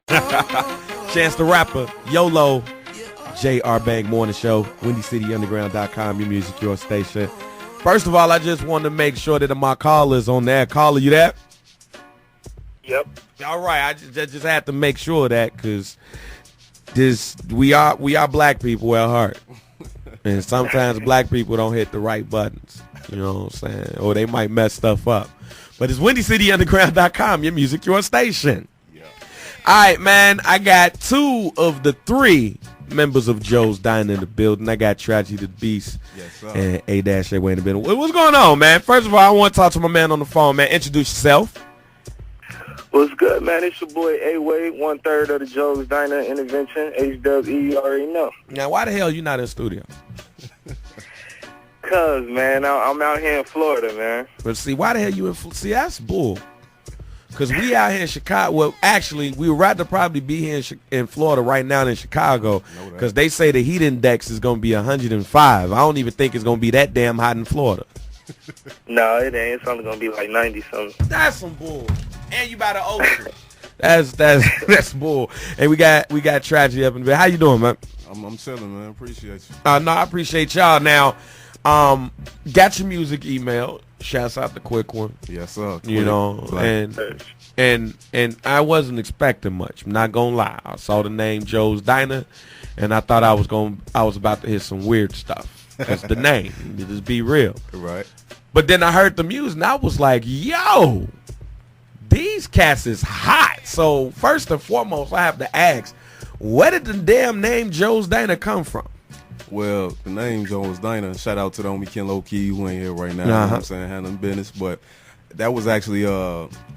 Chance the Rapper, YOLO, J.R. Bank Morning Show, WindyCityUnderground.com, your music, your station. First of all, I just want to make sure that my caller's on there. Caller, you there? Yep. All right, I just had to make sure of that because we are black people at heart. And sometimes black people don't hit the right buttons. You know what I'm saying? Or they might mess stuff up. But it's WindyCityUnderground.com, your music, your station. Yeah. All right, man. I got 2 of the 3 members of Joe's Diner in the building. I got Tragedy the Beast and A-A-Way in the building. What's going on, man? First of all, I want to talk to my man on the phone, man. Introduce yourself. What's good, man? It's your boy A-Way, 1/3 of the Joe's Diner, IntaVention, HWE, you already know. Now, why the hell you not in the studio? Cause, man, I'm out here in Florida, man. But see, why the hell you in Florida? See, that's bull. Because we out here in Chicago. Well, actually, we would rather probably be here in Florida right now than Chicago. Because they say the heat index is going to be 105. I don't even think it's going to be that damn hot in Florida. No, it ain't. It's only going to be like 90-something. That's some bull. And you by the ocean. That's bull. And we got Tragedy up in the bed. How you doing, man? I'm chilling, man. Appreciate you. No, I appreciate y'all. Now, got your music email. Shouts out the quick one. Yes, sir. You know, and I wasn't expecting much. I'm not gonna lie. I saw the name Joe's Diner, and I thought I was about to hear some weird stuff. That's the name. Just be real. Right. But then I heard the music, and I was like, yo, these cats is hot. So first and foremost, I have to ask, where did the damn name Joe's Diner come from? Well, the name Joe's Diner, shout out to the homie Kenlo Key, who ain't here right now, you know what I'm saying, handling business, but that was actually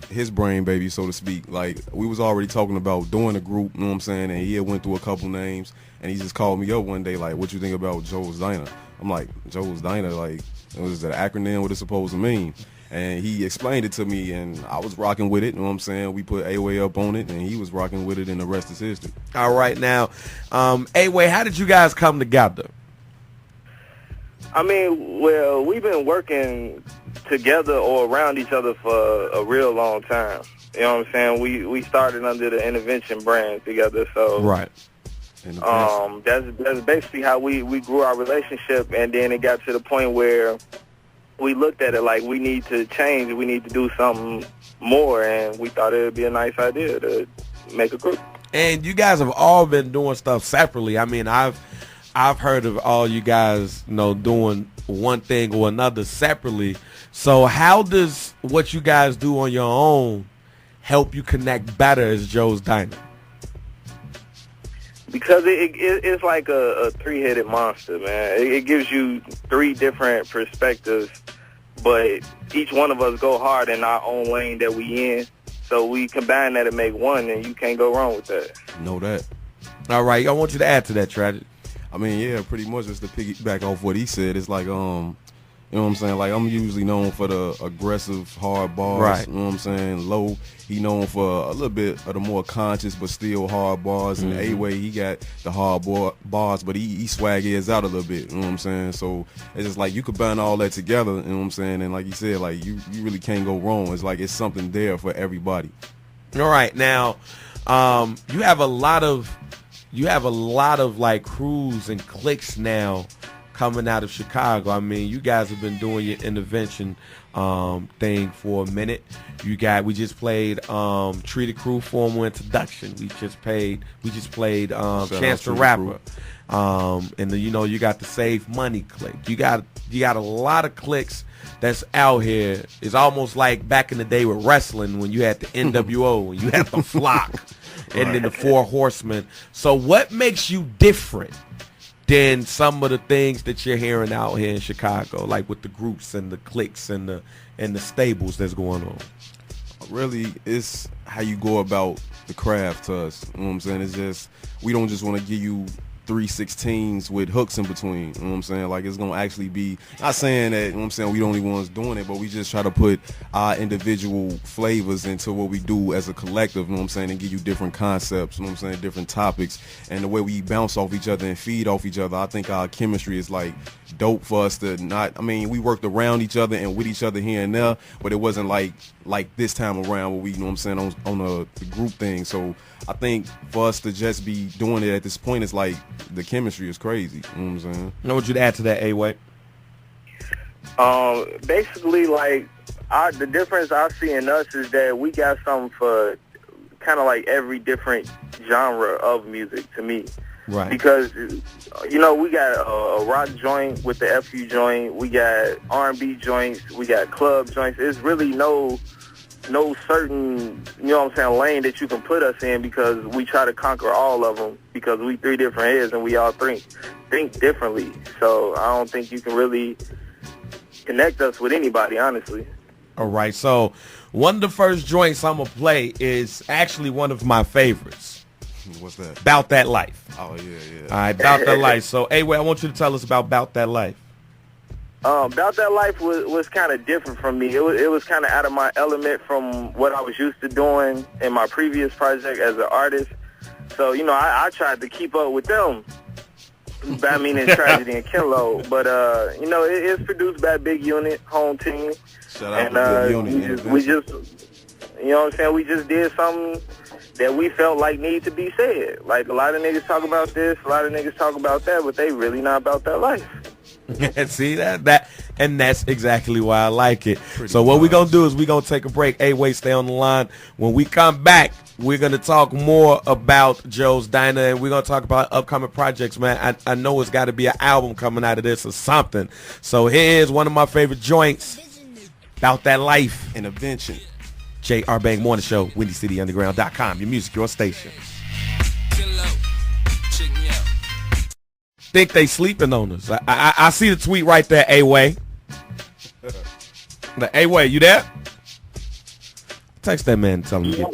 his brain baby, so to speak. Like, we was already talking about doing a group, you know what I'm saying, and he had went through a couple names, and he just called me up one day, like, what you think about Joe's Diner? I'm like, Joe's Diner, like, it was an acronym, what it's supposed to mean? And he explained it to me, and I was rocking with it. You know what I'm saying? We put A-Way up on it, and he was rocking with it, and the rest is history. All right. Now, A-Way, how did you guys come together? I mean, well, we've been working together or around each other for a real long time. You know what I'm saying? We started under the IntaVention brand together, so right. That's basically how we grew our relationship, and then it got to the point where we looked at it like we need to change, we need to do something more, and we thought it would be a nice idea to make a group. And you guys have all been doing stuff separately. I mean, I've heard of all you guys, you know, doing one thing or another separately. So how does what you guys do on your own help you connect better as Joe's Diner? Because it's like a three-headed monster, man. It gives you 3 different perspectives, but each one of us go hard in our own lane that we in. So we combine that and make one, and you can't go wrong with that. Know that. All right, I want you to add to that, Tragic. I mean, yeah, pretty much just to piggyback off what he said. It's like, you know what I'm saying? Like, I'm usually known for the aggressive, hard bars. Right. You know what I'm saying? Low, he known for a little bit of the more conscious but still hard bars. And A-Way, he got the hard bars, but he swag his out a little bit. You know what I'm saying? So it's just like you combine all that together. You know what I'm saying? And like you said, like you really can't go wrong. It's like it's something there for everybody. All right, now you have a lot of like crews and cliques now coming out of Chicago. I mean, you guys have been doing your IntaVention thing for a minute. We just played Treated Crew formal introduction. We just played Chance the Rapper. And you know, you got the Save Money clique. You got a lot of cliques that's out here. It's almost like back in the day with wrestling when you had the NWO and you had the Flock and then the Four Horsemen. So what makes you different than some of the things that you're hearing out here in Chicago, like with the groups and the cliques and the stables that's going on? Really, it's how you go about the craft to us. You know what I'm saying? It's just, we don't just want to give you 3/16s with hooks in between. You know what I'm saying? Like, it's going to actually be, not saying that, you know what I'm saying, we the only ones doing it, but we just try to put our individual flavors into what we do as a collective, you know what I'm saying, and give you different concepts, you know what I'm saying, different topics, and the way we bounce off each other and feed off each other. I think our chemistry is, like, dope for us to not, I mean, we worked around each other and with each other here and there, but it wasn't like this time around where we, you know what I'm saying, on the group thing. So I think for us to just be doing it at this point, it's like the chemistry is crazy. You know what I'm saying? What would you add to that, A-Way? Basically, like, the difference I see in us is that we got something for kind of like every different genre of music to me. Right. Because, you know, we got a rock joint with the FU joint, we got R&B joints, we got club joints. It's really no certain, you know what I'm saying, lane that you can put us in, because we try to conquer all of them, because we three different heads and we all think differently. So I don't think you can really connect us with anybody, honestly. All right, so one of the first joints I'm going to play is actually one of my favorites. What's that? About That Life. Oh, yeah. All right, About That Life. So, A-Way, I want you to tell us about That Life. About That Life was kind of different from me. It was kind of out of my element from what I was used to doing in my previous project as an artist. So, you know, I tried to keep up with them. I mean, in Tragedy and Kenlo. But, you know, it's produced by Big Unit, Home Team. Shout out to Big Unit. We just, you know what I'm saying, we just did something that we felt like needed to be said. Like, a lot of niggas talk about this, a lot of niggas talk about that, but they really not about that life. See that, and that's exactly why I like it. Pretty so what much. we're gonna do is we're gonna take a break. A-Way, stay on the line. When we come back, we're gonna talk more about Joe's Diner, and we're gonna talk about upcoming projects, man. I know it's got to be an album coming out of this or something. So here's one of my favorite joints, About That Life. IntaVention. J.R. Bang Morning Show, WindyCityUnderground.com. Your music, your station. Think they sleeping on us. I see the tweet right there, A-Way. A-Way, you there? Text that man and tell him.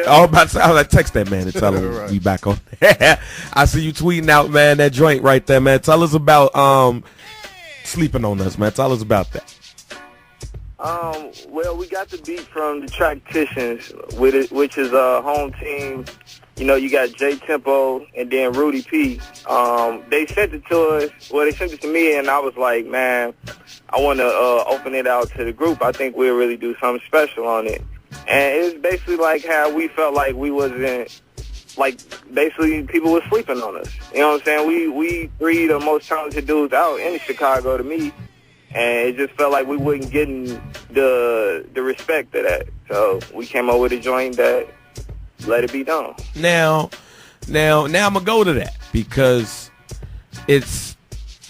I was like, text that man and tell him Right. we back on. I see you tweeting out, man, that joint right there, man. Tell us about sleeping on us, man. Tell us about that. Well, we got the beat from the Tracticians, with it, which is a Home Team. You know, you got J Tempo and then Rudy P. They sent it to us. Well, they sent it to me, and I was like, man, I want to open it out to the group. I think we'll really do something special on it. And it's basically like how we felt like we wasn't, like, basically people were sleeping on us. You know what I'm saying? We three the most talented dudes out in Chicago to me. And it just felt like we wasn't getting the respect of that. So we came up with a joint that let it be done. Now I'm gonna go to that because the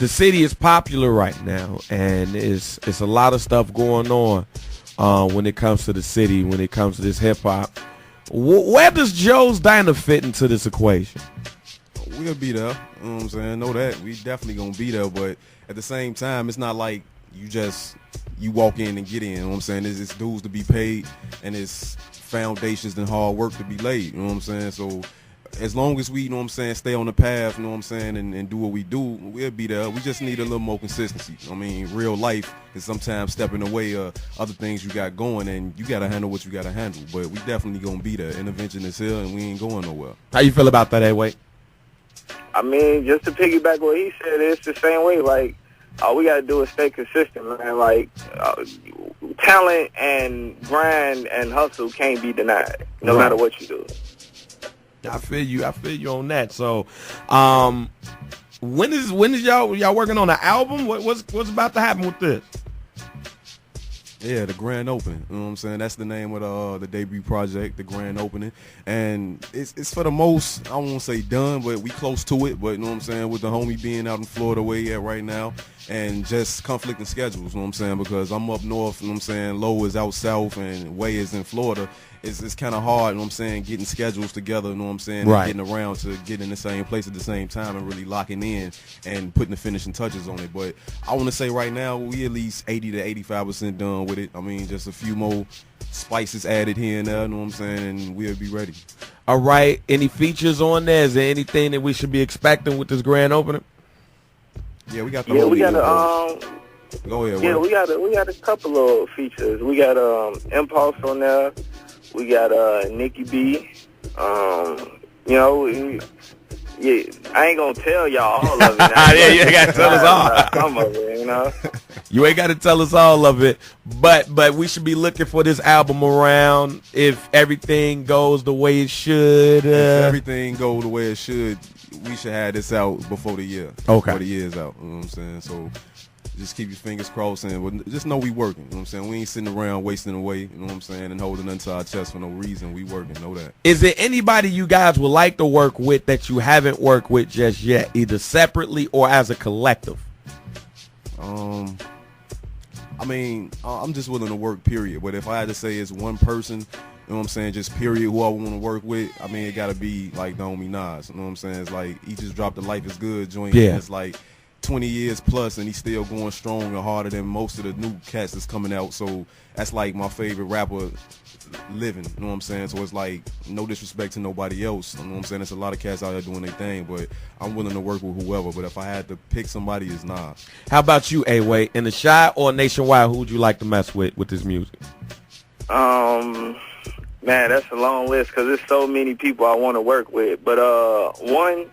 city is popular right now, and it's a lot of stuff going on when it comes to the city, when it comes to this hip hop. Where does Joe's Diner fit into this equation? We'll be there. You know what I'm saying? Know that. We definitely going to be there. But at the same time, it's not like you walk in and get in. You know what I'm saying? It's dues to be paid, and it's foundations and hard work to be laid. You know what I'm saying? So as long as we, you know what I'm saying, stay on the path, you know what I'm saying, and do what we do, we'll be there. We just need a little more consistency. I mean, real life is sometimes stepping away other things you got going, and you got to handle what you got to handle. But we definitely going to be there. IntaVention is here, and we ain't going nowhere. How you feel about that, A-Way? I mean, just to piggyback what he said, it's the same way. Like, all we got to do is stay consistent, man. Like, talent and grind and hustle can't be denied, no matter what you do. I feel you on that. So, when is y'all working on an album? What's about to happen with this? Yeah, the grand opening. You know what I'm saying? That's the name of the debut project, the grand opening. And it's for the most, I won't say done, but we close to it. But you know what I'm saying? With the homie being out in Florida where he at right now, and just conflicting schedules, you know what I'm saying? Because I'm up north, you know what I'm saying? Low is out south, and Way is in Florida. It's kind of hard, you know what I'm saying, getting schedules together, you know what I'm saying, right, and getting around to get in the same place at the same time and really locking in and putting the finishing touches on it. But I want to say right now, we at least 80 to 85% done with it. I mean, just a few more spices added here and there, you know what I'm saying, and we'll be ready. All right. Any features on there? Is there anything that we should be expecting with this grand opening? Yeah, we got the we got Go ahead. Yeah, we got a couple of features. We got Impulse on there. We got Nikki B. You know, Yeah, I ain't gonna tell y'all all of it. Yeah, you ain't gotta tell us all. Some of it, you know. You ain't gotta tell us all of it, but we should be looking for this album around if everything goes the way it should. If everything goes the way it should, we should have this out before the year. Okay. Before the year's out. You know what I'm saying? So just keep your fingers crossed and just know we working. You know what I'm saying? We ain't sitting around wasting away, you know what I'm saying, and holding onto our chest for no reason. We working, know that. Is there anybody you guys would like to work with that you haven't worked with just yet, either separately or as a collective? I mean, I'm just willing to work, period. But if I had to say it's one person, you know what I'm saying, just period, who I want to work with, I mean, it got to be like the homie Nas. You know what I'm saying? It's like he just dropped the Life is Good joint. Yeah. It's like 20 years plus, and he's still going strong and harder than most of the new cats that's coming out. So that's like my favorite rapper living. You know what I'm saying? So it's like no disrespect to nobody else. You know what I'm saying? There's a lot of cats out there doing their thing, but I'm willing to work with whoever. But if I had to pick somebody, it's Nas. How about you, A-Way? In the Chi or nationwide, who would you like to mess with this music? Man, that's a long list because there's so many people I want to work with. But one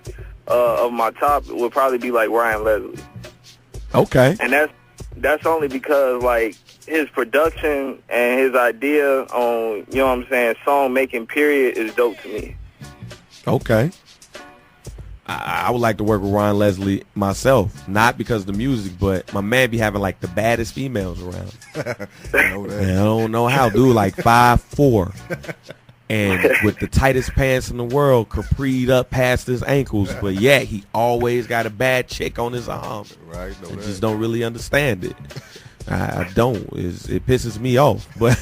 of my top would probably be like Ryan Leslie. Okay. And that's only because like his production and his idea on, you know what I'm saying, song making period is dope to me. Okay. I would like to work with Ryan Leslie myself, not because of the music, but my man be having like the baddest females around. I know that. And I don't know how, dude, like 5'4", and with the tightest pants in the world, capried up past his ankles, but yet he always got a bad chick on his arm. Right. I just don't really understand it. I don't. It pisses me off, but.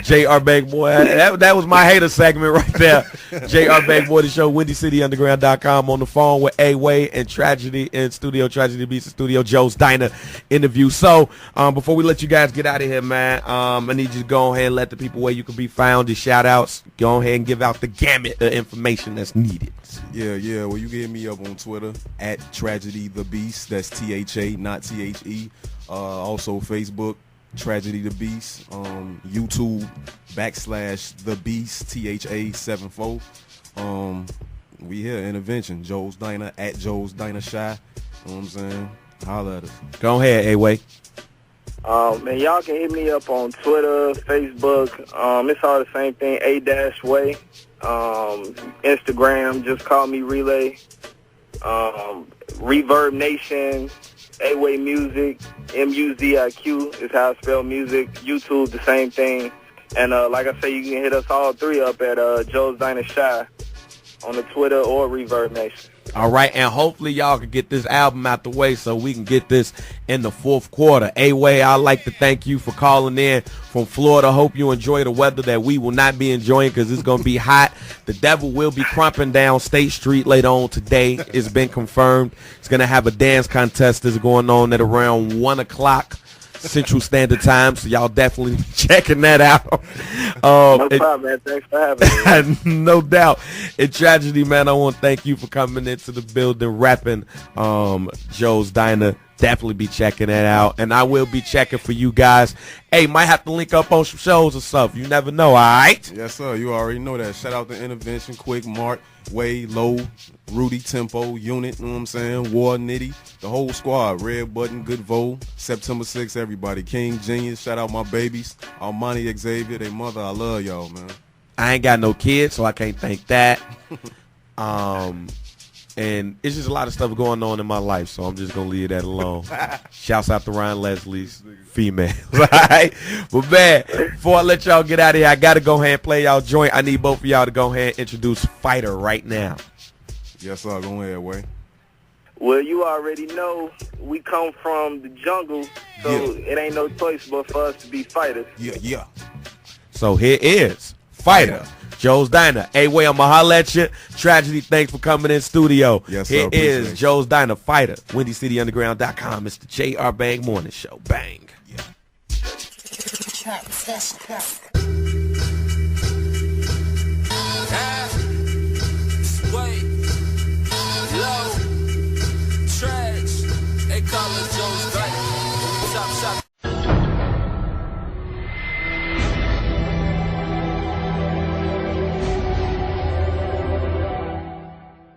J.R. Bank Boy, that was my hater segment right there. J.R. Bank Boy, the show, WindyCityUnderground.com, on the phone with A-Way and Tragedy in studio, Tragedy Beats in studio, Joe's Diner interview. So before we let you guys get out of here, man, I need you to go ahead and let the people where you can be found, the shout outs, go ahead and give out the gamut of information that's needed. Yeah. Well, you can hit me up on Twitter at Tragedy the Beast. That's THA, not THE. Also Facebook, Tragedy the Beast, YouTube /The Beast THA74. We here, IntaVention, Joe's Diner at Joe's Diner Shy. You know what I'm saying? Holla at us. Go ahead, A-Way. Man, y'all can hit me up on Twitter, Facebook. It's all the same thing, A-Way. Instagram, just call me Relay. Reverb Nation, A-Way Music, MUZIQ is how I spell music. YouTube, the same thing. And like I say, you can hit us all three up at Joe's Diner Shy on the Twitter or Reverb Nation. All right, and hopefully y'all can get this album out the way so we can get this in the fourth quarter. A-Way, I'd like to thank you for calling in from Florida. Hope you enjoy the weather that we will not be enjoying because it's going to be hot. The devil will be crumping down State Street later on today. It's been confirmed. It's going to have a dance contest that's going on at around 1 o'clock Central Standard Time, so y'all definitely be checking that out. No problem, man. Thanks for having me. No doubt. In Tragedy, man, I want to thank you for coming into the building, rapping Joe's Diner. Definitely be checking that out, and I will be checking for you guys. Hey, might have to link up on some shows or stuff. You never know, all right? Yes, sir. You already know that. Shout out to IntaVention, Quick, Mark, Way, Low, Rudy, Tempo, Unit, you know what I'm saying? War, Nitty, the whole squad. Red Button, Good Vote, September 6th, everybody. King, Genius, shout out my babies. Armani, Xavier, they mother. I love y'all, man. I ain't got no kids, so I can't thank that. And it's just a lot of stuff going on in my life, so I'm just going to leave that alone. Shouts out to Ryan Leslie's females. All right? But, man, before I let y'all get out of here, I got to go ahead and play y'all joint. I need both of y'all to go ahead and introduce Fighter right now. Yes, sir. Go ahead, Way. Well, you already know we come from the jungle, so It ain't no choice but for us to be fighters. Yeah. So here is Fighter. Joe's Diner. A-Way, I'ma holla at you. Tragedy, thanks for coming in studio. Yes, sir. Here is Joe's Diner, Fighter. WindyCityUnderground.com. It's the J.R. Bang Morning Show. Bang. Yeah.